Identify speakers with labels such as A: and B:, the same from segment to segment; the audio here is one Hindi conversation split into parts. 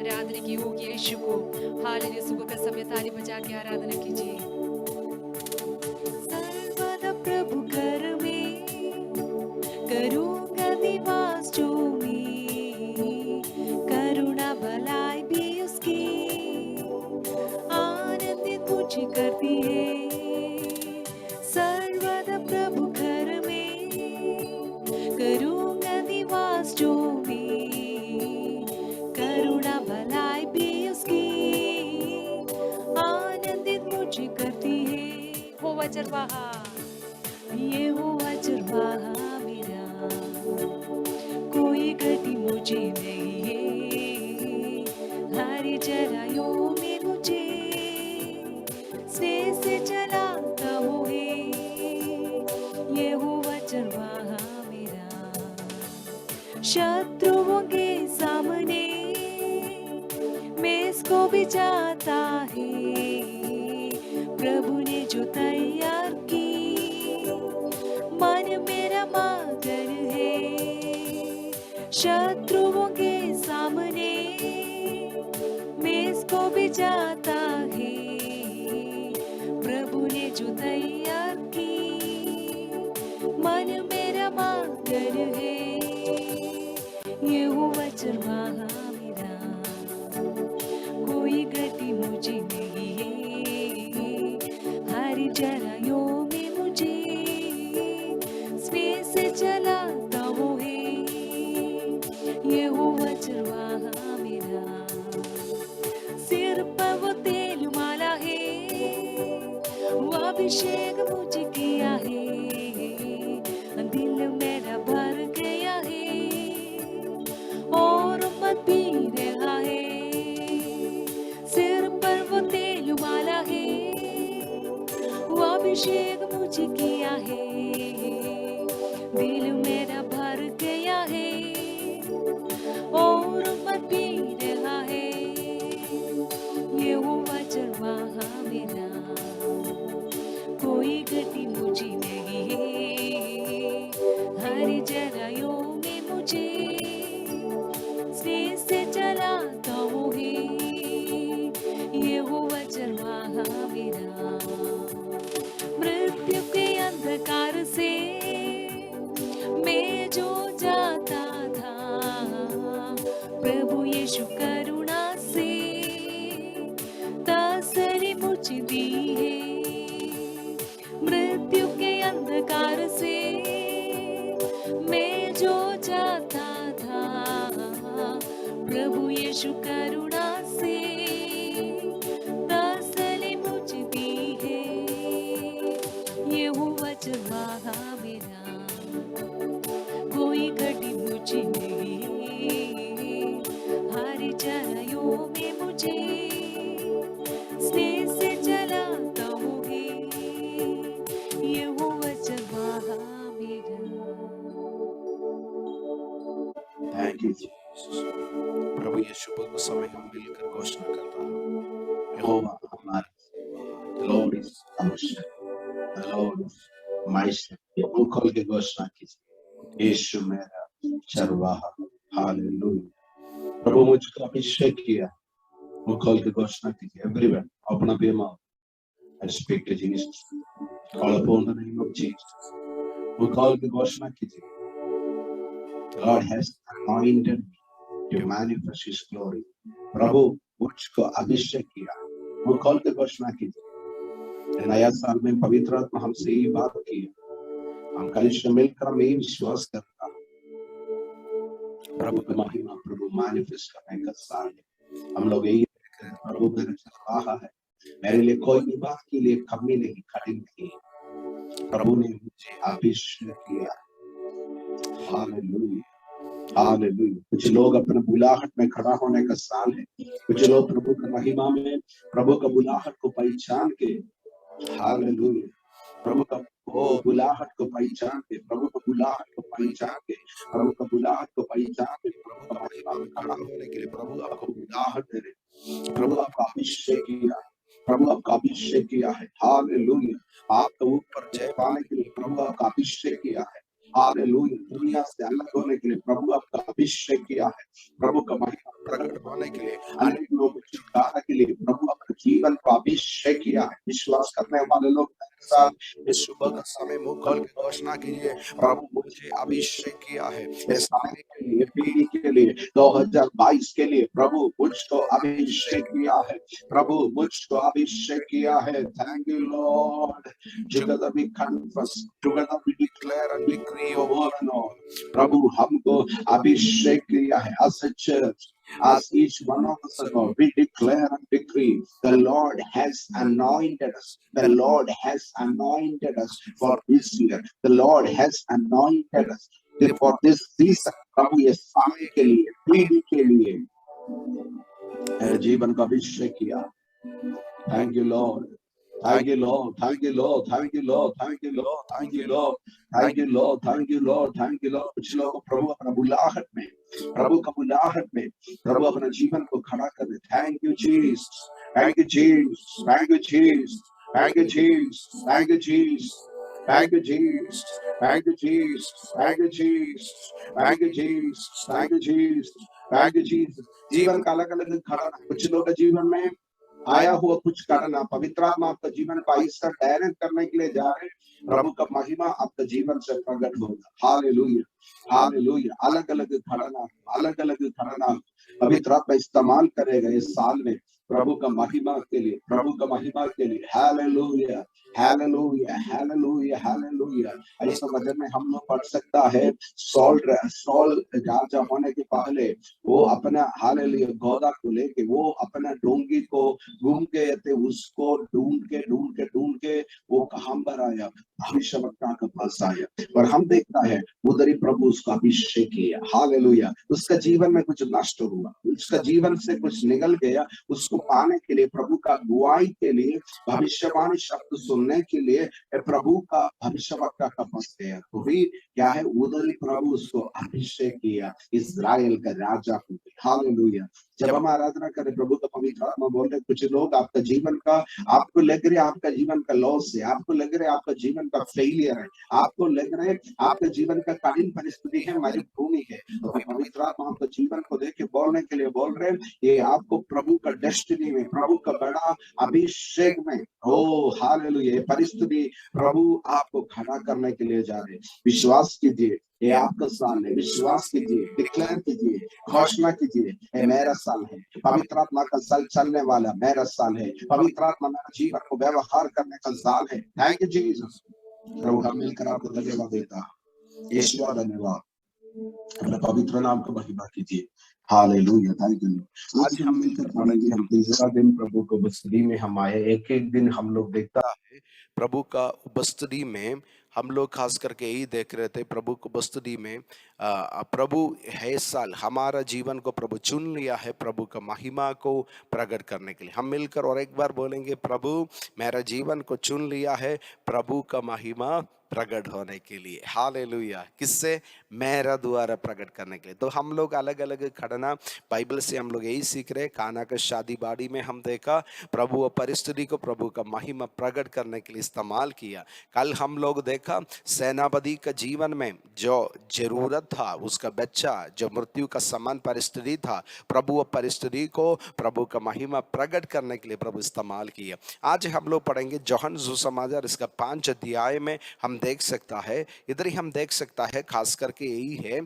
A: आराधना की होगी यीशु को। हालेलुया। सुबह का समय ताली बजा के आराधना कीजिए। सर्वदा प्रभु घर में करूँगा निवास जो मैं, करुणा भलाई भी उसकी आनंदित मुझे करती है। सर्वदा प्रभु घर में करूँगा निवास जो मैं, करुणा भलाई भी उसकी आनंदित मुझे करती है। होवा चरवाहा, ये होवा चरवाहा मेरा, कोई गति मुझे नहीं है। हरी चराइयों में मुझे स्नेह से चलाता वो है। ये होवा चरवाहा मेरा, शत्रुओं के सामने मैं इसको भी जाता है। प्रभु ने जो तैयार की मन मेरा मगन है। शत्रुओं के सामने मैं इसको भी जाता है। प्रभु ने जो तैयार की मन मेरा मगन है। ये हुआ चरवाहा मेरा, कोई गति मुझे नहीं है। हरी चराइयों में मुझे स्नेह से चलाता वो है। ये हुआ चरवाहा मेरा, सिर पर वो तेल माला है, वो अभिषेक मुझे किया है। दिल मेरा भर गया है और मत भी रहा है। सिर पर वो तेल माला है, वो अभिषेक मुझे किया है। दिल मेरा भर गया है और मत भी रहा है। ये हुआ चरवाहा मेरा, कोई गति मुझे नहीं है। हरी चराइयों में मुझे स्नेह से चलाता वो है। ये हुआ चरवाहा मेरा, मृत्यु के अंधकार से मैं जो जाता था, प्रभु यीशु करुणा से तसल्ली मुझे दी है। मृत्यु के अंधकार से मैं जो जाता था, प्रभु यीशु करुणा से तसल्ली मुझे दी है। ये हुआ चरवाहा मेरा, कोई घटी मुझे नहीं है। हरी चराइयों में मुझे स्नेह से चलाता वो है। ये हुआ चरवाहा मेरा।
B: Thank you Jesus. प्रभु यीशु को समय हम मिलकर घोषणा करता हूँ, यहोवा हमारा, the Lord is our shepherd, the Lord is my shepherd। मुंह खोल के घोषणा कीजिए, यीशु मेरा चरवाहा। हालेलुया। प्रभु मुझको अभिषेक किया। मुंह खोल के घोषणा कीजिए, everyone open up your mouth and speak to Jesus। Call upon the name of Jesus। मुंह खोल के घोषणा कीजिए, the Lord has anointed me to manifest His glory। प्रभु मुझको अभिषेक किया। मुंह खोल के घोषणा कीजिए, नया साल में पवित्र आत्मा हमसे यही बात की, हम कल से मिलकर हम यही विश्वास करता हूं, प्रभु की महिमा, प्रभु मैनिफेस्ट करने का साल है। हम लोग यही देख रहे हैं, प्रभु मेरा चरवाहा है, मेरे लिए कोई भी बात के लिए कमी नहीं, खड़ी नहीं। प्रभु ने मुझे अभिषेक किया। Hallelujah, hallelujah. कुछ लोग अपने बुलाहट में खड़ा होने का साल है। कुछ लोग प्रभु की महिमा में प्रभु का बुलाहट को पहचान के, हालेलुया, प्रभु का वो बुलाहट को पहचान के, प्रभु का बुलाहट को पहचान के, प्रभु का बुलाहट को पहचान के, प्रभु का महिमा में खड़ा होने के लिए प्रभु आपको बुलाहट दे रहे। प्रभु आपका अभिषेक किया, प्रभु आपका अभिषेक किया है। हालेलुया। आपके ऊपर जय पाने के लिए प्रभु आपका अभिषेक किया है। हालेलुया। दुनिया से अलग होने के लिए प्रभु आपका अभिषेक किया है, प्रभु का महिमा प्रकट होने के लिए, अनेक लोगों को छुटकारा के लिए प्रभु अपने जीवन को अभिषेक किया है। विश्वास करने वाले लोग मेरे साथ इस सुबह का समय मुंह खोल के घोषणा कीजिए, प्रभु मुझे अभिषेक किया है इस समय के लिए, पीढ़ी के लिए, 2022 के लिए। प्रभु मुझको अभिषेक किया है, प्रभु मुझको अभिषेक किया है। Thank you Lord. Together we confess, together we declare and decree your word and all. प्रभु हमको अभिषेक किया है as a church, as each one of us, God, we declare and decree the Lord has anointed us. The Lord has anointed us for this year. The Lord has anointed us for this season. प्रभु ये समय के लिए, पीढ़ी के लिए मेरे जीवन का अभिषेक किया। Thank you Lord. Thank you Lord. Thank you Lord. Thank you Lord. Thank you Lord. Thank you Lord. Thank you Lord. Thank you Lord. Thank you Lord. कुछ लोग प्रभु अपना बुलाहट में, प्रभु का बुलाहट में प्रभु अपने जीवन को खड़ा कर दे। Thank you Jesus. Thank you Jesus. Thank you Jesus. Thank you Jesus. Thank you Jesus. Thank you Jesus. Thank you Jesus. Thank you Jesus. Thank you Jesus. Thank you Jesus. Thank you Jesus. जीवन का अलग अलग खड़ा, कुछ लोग जीवन में आया हुआ कुछ करना, पवित्र आत्मा आपका जीवन का हिस्सा डायरेक्ट करने के लिए जा रहे हैं। प्रभु का महिमा आपका जीवन से प्रकट होगा। Hallelujah, hallelujah. अलग अलग खड़ना, अलग अलग खड़ना पवित्र आत्मा इस्तेमाल करेगा इस साल में प्रभु का महिमा के लिए, प्रभु का महिमा के लिए। Hallelujah, hallelujah, hallelujah, hallelujah. ऐसा वचन में हम लोग पढ़ सकता है, सॉल राजा होने के पहले वो अपना हालेलुया गौदा को लेके वो अपना डोंगी को घूम गए थे, उसको ढूंढ के वो कहां पर आया, भविष्यवक्ता के पास आया और हम देखता है उधर ही प्रभु उसका अभिषेक किया। हालेलुया। उसका जीवन में कुछ नष्ट हुआ, उसका जीवन से कुछ निकल गया, उसको पाने के लिए, प्रभु का गुआई के लिए, भविष्यवाणी शब्द सुनने के लिए प्रभु का भविष्यवक्ता का पास गया। तो भी क्या है, उधर ही प्रभु उसको अभिषेक किया इस्राएल का राजा को। हालेलुया। जब हम आराधना करें प्रभु का पवित्र आत्मा बोल रहे, कुछ लोग आपका जीवन का, आपको लग रहा है आपका जीवन का लॉस है, आपको लग रहा है आपका जीवन का फेलियर है, आपको लग रहा है आपका जीवन का कठिन परिस्थिति है, मरुभूमि है, तो पवित्र आत्मा आपका जीवन को देख के बोलने के लिए बोल रहे हैं, ये आपको प्रभु का डेस्टिनी में, प्रभु का बड़ा अभिषेक में, ओ हालेलुया, परिस्थिति प्रभु आपको खड़ा करने के लिए जा रहे हैं। विश्वास कीजिए, ये आपका साल है। विश्वास कीजिए, डिक्लेयर कीजिए, घोषणा कीजिए, ये मेरा साल है। पवित्र आत्मा का साल चलने वाला मेरा साल है। पवित्र आत्मा मेरा जीवन को व्यवहार करने का साल है। Thank you Jesus. प्रभु हम मिलकर आपको धन्यवाद देता, ईश्वर धन्यवाद, अपने पवित्र नाम को महिमा कीजिए। Hallelujah, thank you. आज हम मिलकर पढ़ेंगे, हम तीसरा दिन प्रभु को उपस्थिति में हम आए। एक एक दिन हम लोग देखता है प्रभु का उपस्थिति में, हम लोग खास करके यही देख रहे थे प्रभु को उपस्थिति में। प्रभु है साल, हमारा जीवन को प्रभु चुन लिया है प्रभु का महिमा को प्रकट करने के लिए। हम मिलकर और एक बार बोलेंगे, प्रभु मेरा जीवन को चुन लिया है प्रभु का महिमा प्रकट होने के लिए। हालेलुया। किससे? मेरा द्वारा प्रकट करने के लिए। तो हम लोग अलग अलग खड़ना बाइबल से हम लोग यही सीख रहे। काना का शादी बाड़ी में हम देखा प्रभु और परिस्थिति को प्रभु का महिमा प्रकट करने के लिए इस्तेमाल किया। कल हम लोग देखा सेनापति का जीवन में जो जरूरत था, उसका बच्चा जो मृत्यु का समान परिस्थिति था, प्रभु और परिस्थिति को प्रभु का महिमा प्रकट करने के लिए प्रभु इस्तेमाल किया। आज हम लोग पढ़ेंगे यूहन्ना सुसमाचार, इसका 5 अध्याय में हम देख सकता है, इधर ही हम देख सकता है, खास करके यही है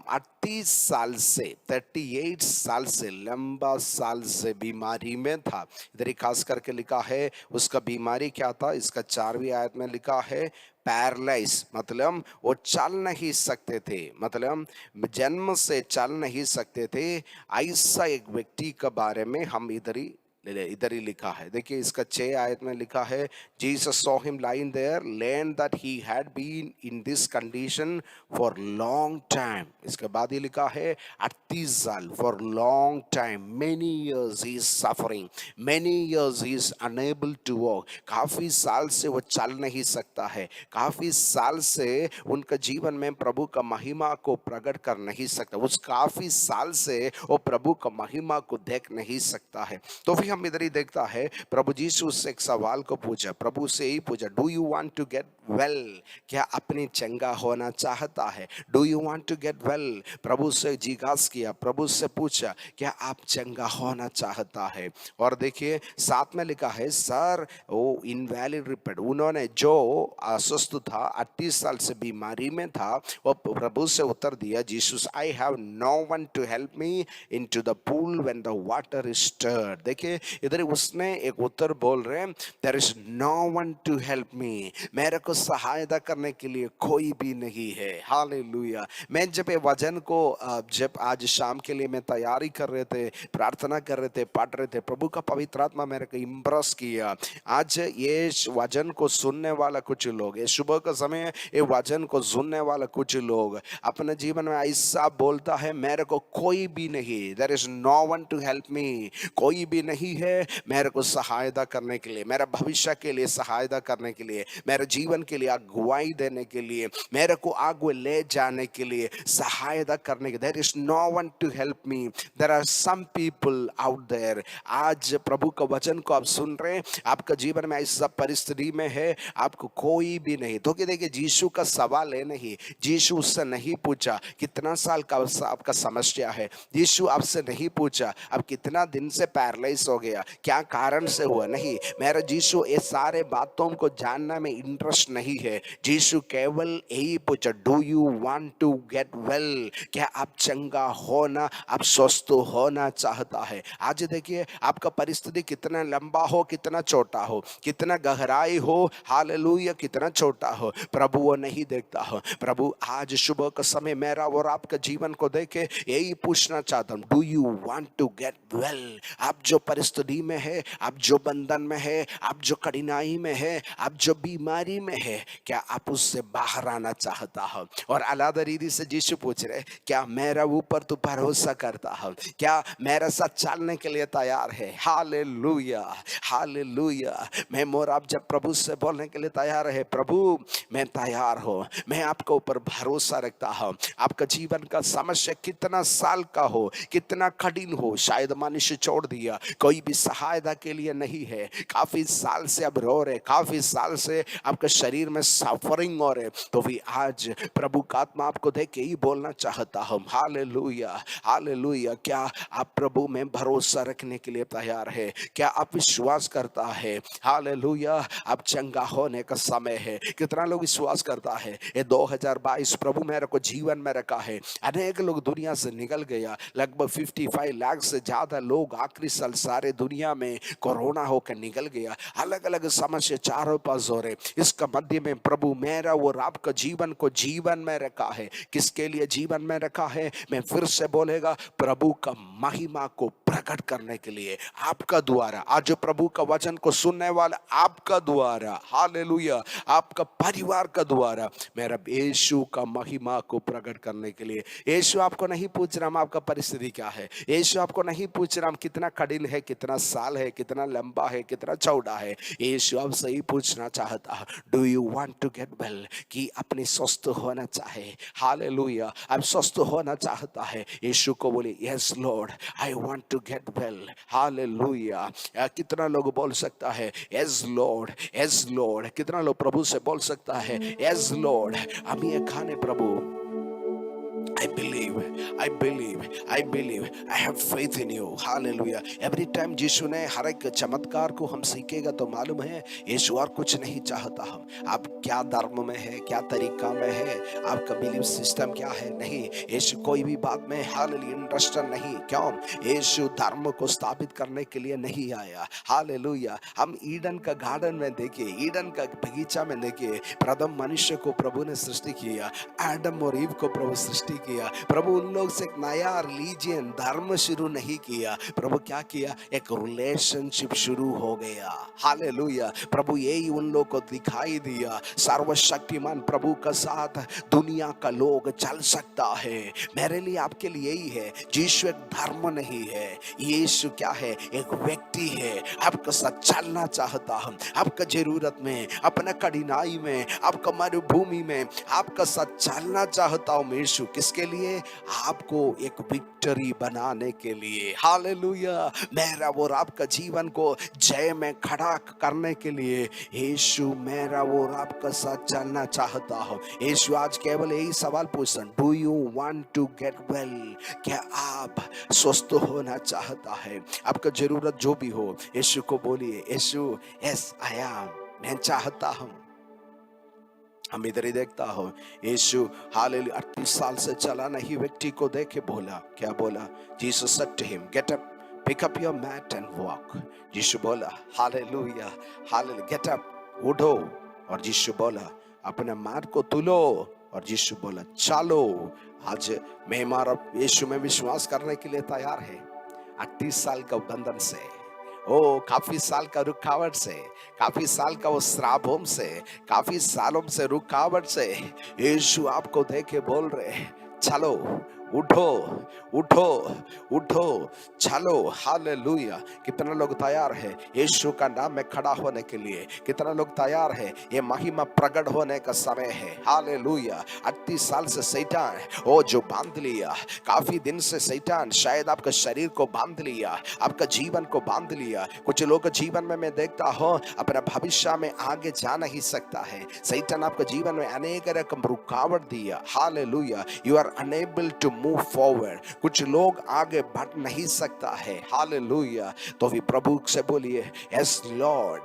B: 38 साल से 38 साल से लंबा साल से बीमारी में था। इधर ही खास करके लिखा है उसका बीमारी क्या था, इसका 4वीं आयत में लिखा है पैरालाइज, मतलब वो चल नहीं सकते थे, मतलब जन्म से चल नहीं सकते थे। ऐसा एक व्यक्ति के बारे में हम इधर ही लिखा है। देखिए इसका 6 आयत में लिखा है, Jesus saw him lying there, learn that he had been in this condition for long time. इसके बाद ही लिखा है 38 साल, for long time, many years he is suffering, many years he is unable to walk. काफी साल से वो चल नहीं सकता है, काफी साल से उनका जीवन में प्रभु का महिमा को प्रकट कर नहीं सकता, उस काफी साल से वो प्रभु का महिमा को देख नहीं सकता है। तो फिर हम इधर ही देखता है प्रभु यीशु से एक सवाल को पूछा, प्रभु से ही पूछा, do you want to get well? क्या अपनी चंगा होना चाहता है? Do you want to get well? प्रभु से जिज्ञासा किया, प्रभु से पूछा, क्या आप चंगा होना चाहता है? और देखिए साथ में लिखा है, सर वो इनवैलिड रिपोर्ट, उन्होंने जो अस्वस्थ था, 38 साल से बीमारी में था, वो प्रभु से उत्तर दिया, Jesus I have no one to help me into the pool when the water is stirred. देखिए इधर उसने एक उत्तर बोल रहे हैं, there is no one to help me, मेरे को सहायता करने के लिए कोई भी नहीं है। हालेलुया। मैं जब ये वचन को जब आज शाम के लिए मैं तैयारी कर रहे थे, प्रार्थना कर रहे थे, पढ़ रहे थे, प्रभु का पवित्र आत्मा मेरे को इम्प्रेस किया। आज ये वचन को सुनने वाला कुछ लोग, ये सुबह का समय ये वचन को सुनने वाला कुछ लोग अपने जीवन में ऐसा बोलता है, मेरे को कोई भी नहीं, there is no one to help me, कोई भी नहीं है मेरे को सहायता करने के लिए, मेरे भविष्य के लिए सहायता करने के लिए, मेरे जीवन के लिए अगुवाई देने के लिए, मेरे को आगे ले जाने के लिए, सहायता करने के, there is no one to help me, there are some people out there. आज प्रभु का वचन को आप सुन रहे हैं, आपका जीवन में ऐसा परिस्थिति में है, आपको कोई भी नहीं। तो देखिए यीशु का सवाल है नहीं, यीशु उससे नहीं पूछा कितना साल का आपका समस्या है, यीशु आपसे नहीं पूछा अब कितना दिन से पैरालाइज हो गया, क्या कारण से हुआ, नहीं। मेरा यीशु ये सारे बातों को जानना में इंटरेस्ट नहीं है। यीशु केवल यही पूछा, do you want to get well? क्या आप चंगा होना, आप स्वस्थ होना चाहता है? आज देखिए आपका परिस्थिति कितना लंबा हो, कितना छोटा हो, कितना गहराई हो, हालेलुया, कितना छोटा हो, प्रभु वो नहीं देखता हो। प्रभु आज सुबह का समय मेरा और आपका जीवन को देखे यही पूछना चाहता हूँ, do you want to get well? आप जो परिस्थिति में है, आप जो बंधन में है, आप जो कठिनाई में है, आप जो बीमारी में है, क्या आप उससे बाहर आना चाहता हो? और अलग रीति से यीशु पूछ रहे, क्या मेरा ऊपर तू भरोसा करता हो? क्या मेरे साथ चलने के लिए तैयार है? Hallelujah, hallelujah. मैं मोर आप जब प्रभु से बोलने के लिए तैयार है, प्रभु मैं तैयार हूँ, मैं आपके ऊपर भरोसा रखता हूँ। आपका जीवन का समस्या कितना साल का हो, कितना कठिन हो, शायद मनुष्य छोड़ दिया, कोई भी सहायता के लिए नहीं है, काफी साल से अब रो रहे, काफी साल से आपके शरीर में सफरिंग हो रहे, तो भी आज प्रभु का आत्मा आपको देख के ही बोलना चाहता हूँ, हालेलुया, हालेलुया। क्या आप प्रभु में भरोसा रखने के लिए तैयार है? क्या आप विश्वास करता है? हालेलुया। अब चंगा होने का समय है। कितना लोग विश्वास करता है ये 2022 प्रभु मेरे को जीवन में रखा है? अनेक लोग दुनिया से निकल गया, लगभग 55 लाख से ज्यादा लोग आखिरी साल सारे दुनिया में कोरोना होकर निकल गया। अलग अलग समस्या चारों पास हो रहे, इसका मध्य में प्रभु मेरा और आपका जीवन को जीवन में रखा है। किसके लिए जीवन में रखा है? मैं फिर से बोलेगा, प्रभु का महिमा को प्रकट करने के लिए, आपका द्वारा, आज जो प्रभु का वचन को सुनने वाला आपका द्वारा, हालेलुया, आपका परिवार का द्वारा, मेरा यीशु का महिमा को प्रकट करने के लिए। यीशु आपको नहीं पूछ रहा आपका परिस्थिति क्या है, यीशु आपको नहीं पूछ रहा कितना कठिन है, कितना साल है, कितना लंबा है, कितना चौड़ा है। यीशु आपसे ही पूछना चाहता है, do you want to get well? कि अपने स्वस्थ होना चाहे, हालेलुया, अब स्वस्थ होना चाहता है। यीशु को बोले, yes Lord, I want to get well, hallelujah. कितना लोग बोल सकता है यस लॉर्ड, यस लॉर्ड? कितना लोग प्रभु से बोल सकता है यस लॉर्ड? हम ये खाने प्रभु, I believe, I believe, I believe, I have faith in you, hallelujah। Every time यीशु ने हर एक चमत्कार को हम सीखेगा तो मालूम है यीशु और कुछ नहीं चाहता। हम आप क्या धर्म में है, क्या तरीका में है, आपका बिलीव सिस्टम क्या है, नहीं। यीशु कोई भी बात में हालेलुया इंटरेस्टेड नहीं। क्यों? यीशु धर्म को स्थापित करने के लिए नहीं आया, हालेलुया। हम ईडन का गार्डन में देखिए, ईडन का बगीचा में देखिए, प्रथम मनुष्य को प्रभु ने सृष्टि किया, आदम और ईव को प्रभु सृष्टि किया। प्रभु उन लोग से एक नया रिलीजियन धर्म शुरू नहीं किया, प्रभु क्या किया? एक रिलेशनशिप शुरू हो गया, हालेलुया। प्रभु यही उन लोग को दिखाई दिया, सर्वशक्तिमान प्रभु का साथ दुनिया का लोग चल सकता है। मेरे लिए आपके लिए यही है, यीशु एक धर्म नहीं है, यीशु क्या है? एक व्यक्ति है। आपका साथ चलना चाहता हूं, आपका जरूरत में, अपना कठिनाई में, आपका मरुभूमि में आपका साथ चलना चाहता हूं। यीशु किसके लिए? आपको एक विक्ट्री बनाने के लिए, हालेलुया, मेरा और आपका जीवन को जय में खड़ा करने के लिए यीशु मेरा और आपका साथ चलना चाहता हो। यीशु आज केवल यही सवाल पूछता, do you want to get well? क्या आप स्वस्थ होना चाहता है? आपका जरूरत जो भी हो, यीशु को बोलिए, यीशु यस आई एम, मैं चाहता हूं। हम इधर ही देखता हो, यीशु हालेलुया 38 साल से चला नहीं व्यक्ति को देखे बोला, क्या बोला? Jesus said to him, get up, pick up your mat and walk. यीशु बोला हालेलुया, हालेलुया, गेट अप, उठो। और यीशु बोला अपने मैट को तुलो, और यीशु बोला चलो। आज मैं हमारा यीशु में विश्वास करने के लिए तैयार है। 38 साल का बंधन से, ओ काफी साल का रुकावट से, काफी साल का वो श्रापों से, काफी सालों से रुकावट से यीशु आपको देखे बोल रहे, चलो, उठो, उठो, उठो, चलो। हालेलुया। कितना लोग तैयार है यीशु का नाम में खड़ा होने के लिए? कितना लोग तैयार है? ये महिमा प्रकट होने का समय है। हालेलुया। 38 साल से शैतान ओ जो बांध लिया, काफी दिन से शैतान शायद आपका शरीर को बांध लिया, आपका जीवन को बांध लिया। कुछ लोग के जीवन में मैं देखता हूँ अपना भविष्य में आगे जा नहीं सकता है। शैतान आपके जीवन में अनेक रकम रुकावट दिया। Hallelujah. You are unable to move forward. कुछ लोग आगे बढ़ नहीं सकता है। हालेलुया। तो भी प्रभु से बोलिए, यस लॉर्ड,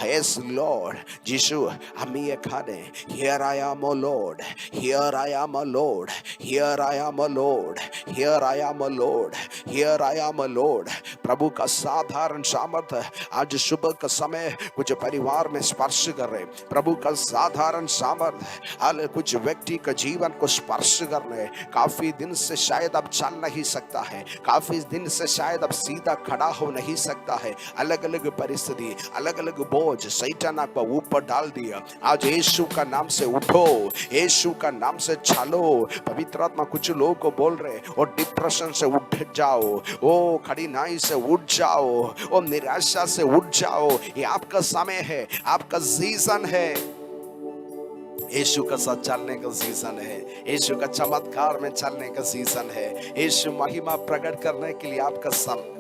B: यस लॉर्ड। यीशु हम ये खाने, here I am O Lord, here I am O Lord, here I am O Lord, here I am O Lord, here I am O Lord. प्रभु का साधारण सामर्थ्य आज सुबह का समय कुछ परिवार में स्पर्श कर रहे। प्रभु का साधारण सामर्थ्य कुछ व्यक्ति का जीवन को स्पर्श करने। काफी दिन से शायद अब चल नहीं सकता है, काफी दिन से शायद अब सीधा खड़ा हो नहीं सकता है। अलग अलग परिस्थिति, अलग अलग बोझ शैतान आपको ऊपर डाल दिया। आज यीशु का नाम से उठो, यीशु का नाम से चलो। पवित्र आत्मा कुछ लोगों को बोल रहे, और डिप्रेशन से उठ जाओ, ओ कठिनाई से उठ जाओ, ओ निराशा से उठ जाओ। ये आपका समय है, आपका सीजन है। यीशु का साथ चलने का सीजन है, यीशु का चमत्कार में चलने का सीजन है, यीशु महिमा प्रकट करने के लिए आपका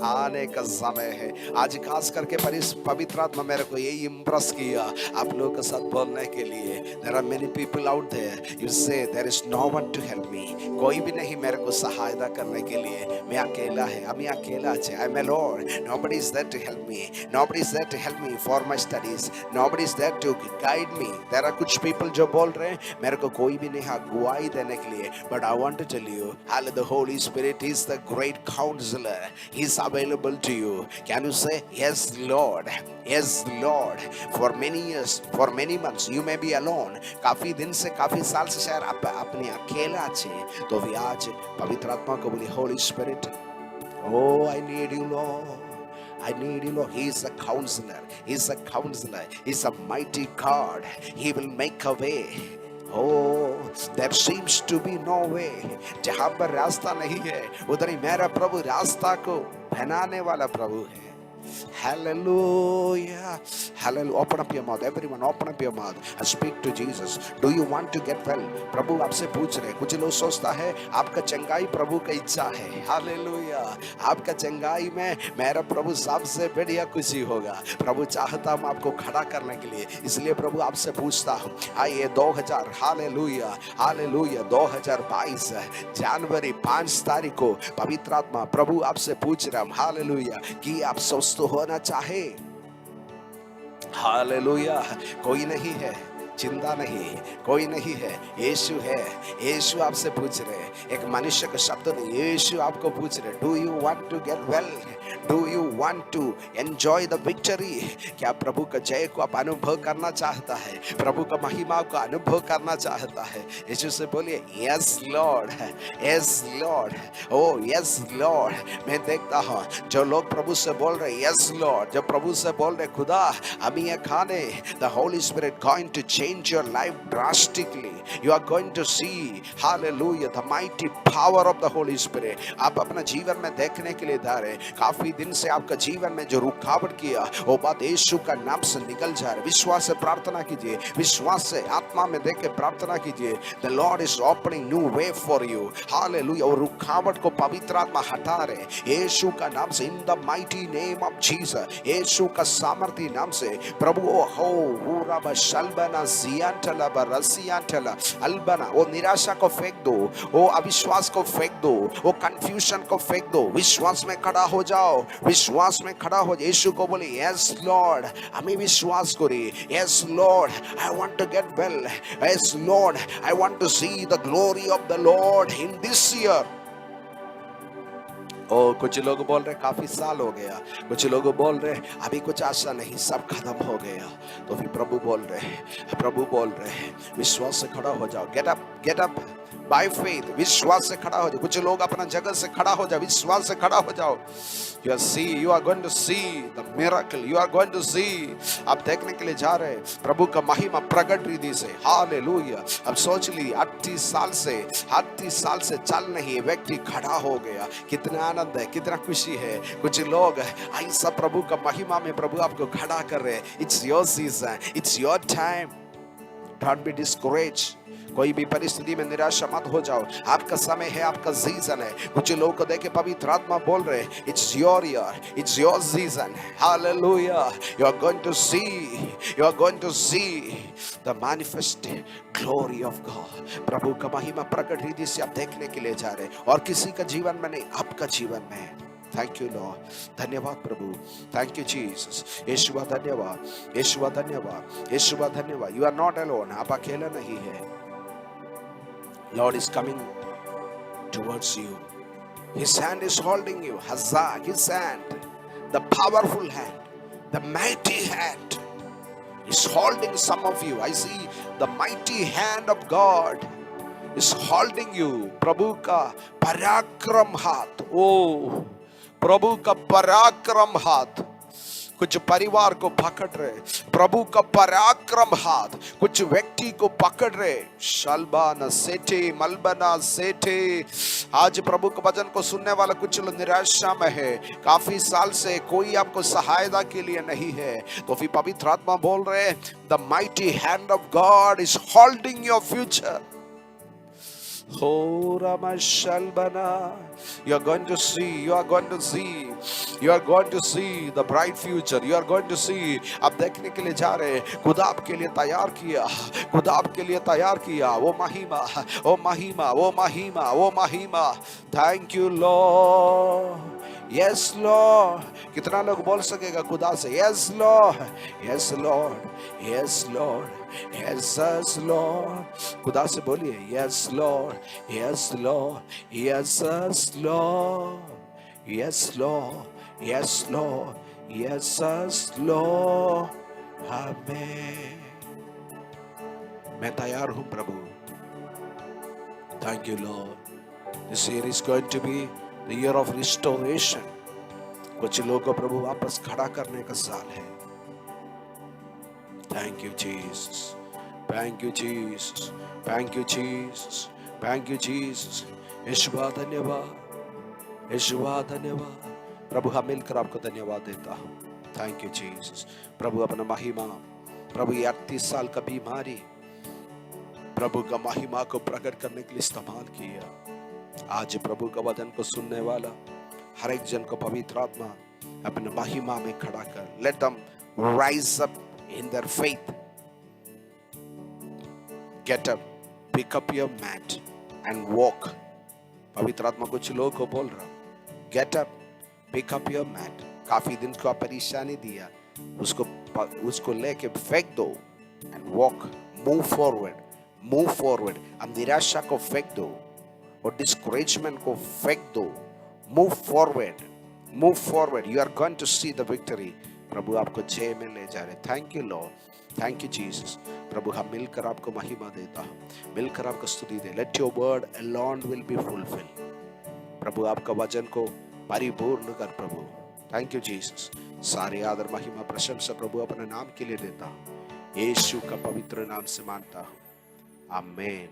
B: आने का समय है। आज खास करके पवित्र आत्मा मेरे को यही इम्प्रेस किया आप लोगों के साथ बोलने के लिए। There are many people out there, you say there is no one to help me. कोई भी नहीं मेरे को सहायता करने के लिए, मैं अकेला है, हम अकेला है। I'm alone, nobody is there to help me, nobody is there to help me for my studies, nobody is there to guide me. There are कुछ people जो बोल रहे हैं मेरे को कोई भी नहीं अगुवाई देने के लिए, but I want to tell you, the Holy Spirit is the great counselor. He is available to you. Can you say yes Lord, yes Lord? For many years, for many months you may be alone. काफी दिन से, काफी साल से शायद आप अपने अकेला छे, तो भी आज पवित्र आत्मा को बोली, Holy Spirit, oh I need you Lord, I need you Lord. He is a counselor, he is a counselor, he is a mighty God. He will make a way. Oh, there seems to be no way. जहाँ पर रास्ता नहीं है उधर ही मेरा प्रभु रास्ता को बनाने वाला प्रभु है। Hallelujah. Hallelujah. Open up your mouth. Everyone open up your mouth and speak to Jesus. Do you want to get well? प्रभु आपसे पूछ रहे। कुछ लोग सोचता है आपका चंगाई प्रभु का इच्छा है। Hallelujah. आपका चंगाई में मेरा प्रभु सबसे बढ़िया खुशी होगा। प्रभु चाहता हूँ आपको खड़ा करने के लिए, इसलिए प्रभु आपसे पूछता हूँ। आइए 2000 हालेलुया हालेलुया 2022 जनवरी 5 तारीख को पवित्र आत्मा प्रभु आपसे पूछ रहा हूँ हालेलुया कि आप स्वस्थ होना चाहे। हालेलुया। कोई नहीं है, चिंता नहीं, कोई नहीं है, यीशु है। यीशु आपसे पूछ रहे, एक मनुष्य का शब्द नहीं, यीशु आपको पूछ रहे, do you want to get well? Do you want to enjoy the victory? क्या प्रभु का जय को आप अनुभव करना चाहता है? प्रभु का महिमा को अनुभव करना चाहता है? यीशु से बोलिए, यस लॉर्ड, यस लॉर्ड, ओ यस लॉर्ड। मैं देखता हूँ जो लोग प्रभु से बोल रहे यस लॉर्ड, जब प्रभु से बोल रहे खुदा हम ये खाने, the holy spirit going to change change your life drastically. You are going to see, hallelujah, the mighty power of the Holy Spirit. आप अपना जीवन में देखने के लिए जा रहे हैं, काफी दिन से आपका जीवन में जो रुकावट किया वो बात यीशु का नाम से निकल जा रहा है। विश्वास से प्रार्थना कीजिए, विश्वास से आत्मा में देख के प्रार्थना कीजिए। The Lord is opening new way for you. Hallelujah. और रुकावट को पवित्र आत्मा हटा रहे यीशु का नाम से, in the mighty name of Jesus. यीशु का सामर्थी नाम से प्रभु हो पूरा बशलबना जियांटला बरसियांटला अलबना, वो निराशा को फेंक दो, वो अविश्वास को फेंक दो, वो कंफ्यूजन को फेंक दो। विश्वास में खड़ा हो जाओ, विश्वास में खड़ा हो। यीशु को बोले यस लॉर्ड, हमें विश्वास करी। Yes Lord, I want to get well. Yes Lord, I want to see the glory of the Lord in this year. ओ कुछ लोग बोल रहे काफी साल हो गया, कुछ लोग बोल रहे अभी कुछ आशा नहीं, सब खत्म हो गया। तो फिर प्रभु बोल रहे विश्वास से खड़ा हो जाओ। गेट अप बाय फेथ, विश्वास से खड़ा हो जाओ। कुछ लोग अपना जगह से खड़ा हो जाओ, विश्वास से खड़ा हो जाओ। you are going to see the miracle, you are going to see। आप देखने के लिए जा रहे हैं प्रभु का महिमा प्रकट रिधि से। हालेलुया। अब सोच ली 38 साल से चल नहीं व्यक्ति खड़ा हो गया। कितना आनंद है, कितना खुशी है। कुछ लोग ऐसा प्रभु का महिमा में प्रभु आपको खड़ा कर रहे हैं। It's your season, it's your time, don't be discouraged। कोई भी परिस्थिति में निराशा मत हो जाओ, आपका समय है, आपका सीजन है। कुछ लोगों को देखे पवित्र आत्मा बोल रहे it's your year, it's your season. Hallelujah. You are going to see the manifested glory of God. प्रभु का महिमा प्रकट रीति से आप देखने के लिए जा रहे हैं, और किसी का जीवन में नहीं, आपका जीवन में। थैंक यू लॉर्ड, धन्यवाद प्रभु, थैंक यू जीसस। यीशुआ धन्यवाद, यीशुआ धन्यवाद, यीशुआ धन्यवाद। यू आर नॉट अलोन, आप अकेला नहीं है। Lord is coming towards you. His hand is holding you. Huzzah, His hand, the powerful hand, the mighty hand is holding some of you. I see the mighty hand of God is holding you. प्रभु का पराक्रम हाथ, ओ प्रभु का पराक्रम हाथ कुछ परिवार को पकड़ रहे। प्रभु का पराक्रम हाथ कुछ व्यक्ति को पकड़ रहे। शलबाना सेठे मलबना सेठे। आज प्रभु के वचन को सुनने वाला कुछ लोग निराशा में है, काफी साल से कोई आपको सहायता के लिए नहीं है। तो फिर पवित्र आत्मा बोल रहे the mighty hand of God is holding your future. You are going to see the bright future. You are going to see। आप देखने के लिए जा रहे हैं, खुदा आपके लिए तैयार किया, खुदा आपके लिए तैयार किया। वो महिमा, वो महिमा, वो महिमा, वो महिमा। Thank you Lord, yes Lord. कितना लोग बोल सकेगा खुदा से yes Lord, yes Lord, yes Lord, yes Lord. खुदा से बोलिए yes Lord, yes Lord, yes Lord, yes Lord, yes Lord, yes Lord. Amen. मैं तैयार हूं प्रभु। Thank you Lord. This year is going to be the year of restoration. कुछ लोगों को प्रभु वापस खड़ा करने का साल है। Thank you Jesus, thank you Jesus, thank you Jesus, thank you Jesus। यीशुआ धन्यवाद, यीशुआ धन्यवाद। प्रभु हम मिलकर आपको धन्यवाद देता हूँ। Thank you Jesus. प्रभु अपना महिमा, प्रभु ये 38 साल का बीमारी प्रभु का महिमा को प्रकट करने के लिए इस्तेमाल किया। आज प्रभु का वचन को सुनने वाला हर एक जन को पवित्र आत्मा अपने महिमा में खड़ा कर। Let them rise up in their faith। Get up, pick up your mat and walk। पवित्र आत्मा कुछ लोगों को बोल रहा, get up, pick up your mat। काफी दिन को आप परेशानी दिया, उसको लेके फेंक दो and walk, move forward, move forward। अब निराशा को फेंक दो और discouragement को फेंक दो। Move forward, move forward। You are going to see the victory। प्रभु आपको जय में ले जा रहे। Thank you Lord, thank you Jesus. प्रभु हम मिलकर आपको महिमा देता हूँ, मिलकर आपको स्तुति दे। Let your word alone will be fulfil. प्रभु आपका वचन को परिपूर्ण कर प्रभु। Thank you Jesus. सारे आदर महिमा प्रशंसा प्रभु अपने नाम के लिए देता हूँ, यीशु का पवित्र नाम से मांगता हूँ, आमेन।